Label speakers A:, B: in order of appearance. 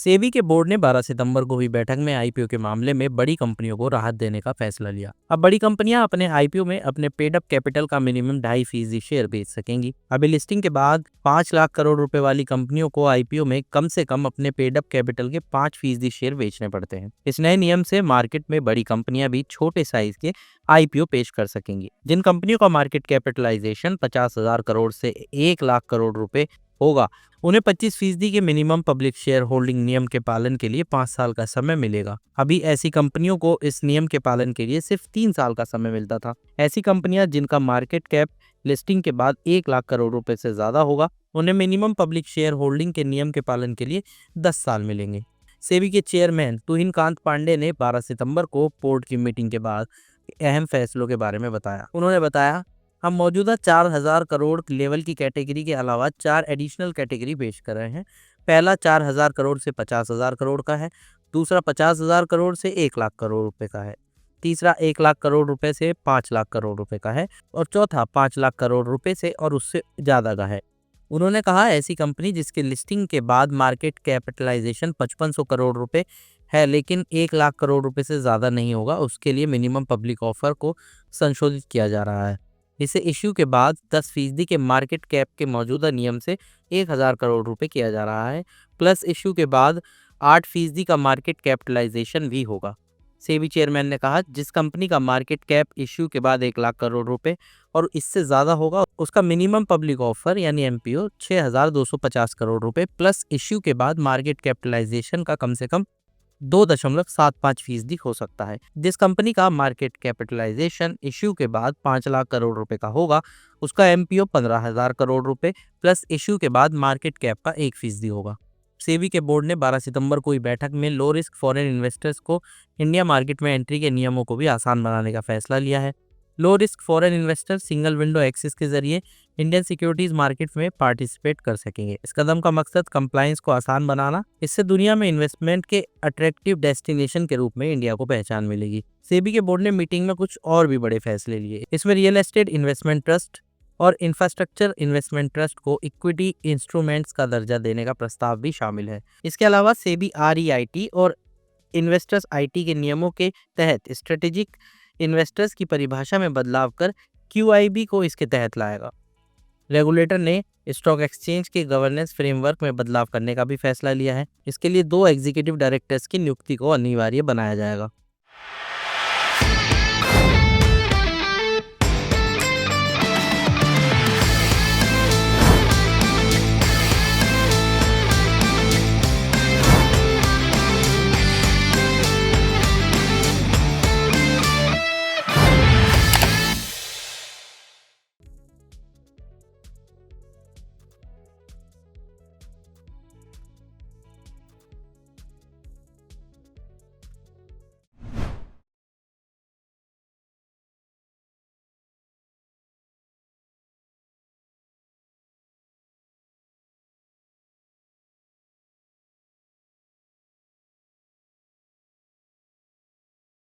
A: सेबी के बोर्ड ने 12 सितंबर को हुई बैठक में आईपीओ के मामले में बड़ी कंपनियों को राहत देने का फैसला लिया। अब बड़ी कंपनियां अपने आईपीओ में अपने पेड अप कैपिटल का मिनिमम 2.5% शेयर बेच सकेंगी। अभी लिस्टिंग के बाद 5 लाख करोड़ रुपए वाली कंपनियों को आईपीओ में कम से कम अपने पेड अप कैपिटल के 5% शेयर बेचने पड़ते हैं। इस नए नियम से मार्केट में बड़ी कंपनियां भी छोटे साइज के आईपीओ पेश कर सकेंगी। जिन कंपनियों का मार्केट कैपिटलाइजेशन 50,000 करोड़ से 1 लाख करोड़ रुपए होगा, उन्हें 25% के मिनिमम पब्लिक शेयर होल्डिंग नियम के पालन के लिए 5 साल का समय मिलेगा। अभी ऐसी कंपनियों को इस नियम के पालन के लिए सिर्फ 3 साल का समय मिलता था। ऐसी कंपनियां जिनका मार्केट कैप लिस्टिंग के बाद 1 लाख करोड़ रुपए से ज्यादा होगा, उन्हें मिनिमम पब्लिक शेयर होल्डिंग के नियम के पालन के लिए 10 साल मिलेंगे। सेबी के चेयरमैन तुहिन कांत पांडे ने 12 सितंबर को बोर्ड की मीटिंग के बाद अहम फैसलों के बारे में बताया। उन्होंने बताया, हम मौजूदा 4,000 करोड़ लेवल की कैटेगरी के अलावा 4 एडिशनल कैटेगरी पेश कर रहे हैं। पहला 4,000 करोड़ से 50,000 करोड़ का है, दूसरा 50,000 करोड़ से 1 लाख करोड़ रुपए का है, तीसरा 1 लाख करोड़ रुपए से 5 लाख करोड़ रुपए का है और चौथा 5 लाख करोड़ रुपए से और उससे ज़्यादा का है। उन्होंने कहा, ऐसी कंपनी जिसके लिस्टिंग के बाद मार्केट कैपिटलाइजेशन 5500 करोड़ रुपए है लेकिन 1 लाख करोड़ रुपए से ज़्यादा नहीं होगा, उसके लिए मिनिमम पब्लिक ऑफर को संशोधित किया जा रहा है। इसे इश्यू के बाद 10% के मार्केट कैप के मौजूदा नियम से 1,000 करोड़ रुपए किया जा रहा है, प्लस इश्यू के बाद 8% का मार्केट कैपिटलाइजेशन भी होगा। सेबी चेयरमैन ने कहा, जिस कंपनी का मार्केट कैप इश्यू के बाद 1 लाख करोड़ रुपए और इससे ज़्यादा होगा, उसका मिनिमम पब्लिक ऑफर यानी एमपीओ 6,250 करोड़ रुपए प्लस इश्यू के बाद मार्केट कैपिटलाइजेशन का कम से कम 2.75% हो सकता है। जिस कंपनी का मार्केट कैपिटलाइजेशन इश्यू के बाद 5 लाख करोड़ रुपए का होगा, उसका एमपीओ 15,000 करोड़ रुपए प्लस इश्यू के बाद मार्केट कैप का 1% होगा। सेबी के बोर्ड ने 12 सितंबर को हुई बैठक में लो रिस्क फॉरेन इन्वेस्टर्स को इंडिया मार्केट में एंट्री के नियमों को भी आसान बनाने का फैसला लिया है। Low risk foreign investor single window access के जरिए इंडियन सिक्योरिटीज मार्केट में पार्टिसिपेट कर सकेंगे। इस कदम का मकसद कंप्लायंस को आसान बनाना, इससे दुनिया में इन्वेस्टमेंट के अट्रैक्टिव डेस्टिनेशन के रूप में इंडिया को पहचान मिलेगी। सेबी के बोर्ड ने मीटिंग में कुछ और भी बड़े फैसले लिए। इसमें रियल एस्टेट इन्वेस्टमेंट ट्रस्ट और इंफ्रास्ट्रक्चर इन्वेस्टमेंट ट्रस्ट को इक्विटी इंस्ट्रूमेंट्स का दर्जा देने का प्रस्ताव भी शामिल है। इसके अलावा सेबी आरईआईटी और इन्वेस्टर्स आईटी के नियमों के तहत स्ट्रेटेजिक इन्वेस्टर्स की परिभाषा में बदलाव कर क्यूआईबी को इसके तहत लाएगा। रेगुलेटर ने स्टॉक एक्सचेंज के गवर्नेंस फ्रेमवर्क में बदलाव करने का भी फैसला लिया है। इसके लिए 2 एग्जीक्यूटिव डायरेक्टर्स की नियुक्ति को अनिवार्य बनाया जाएगा।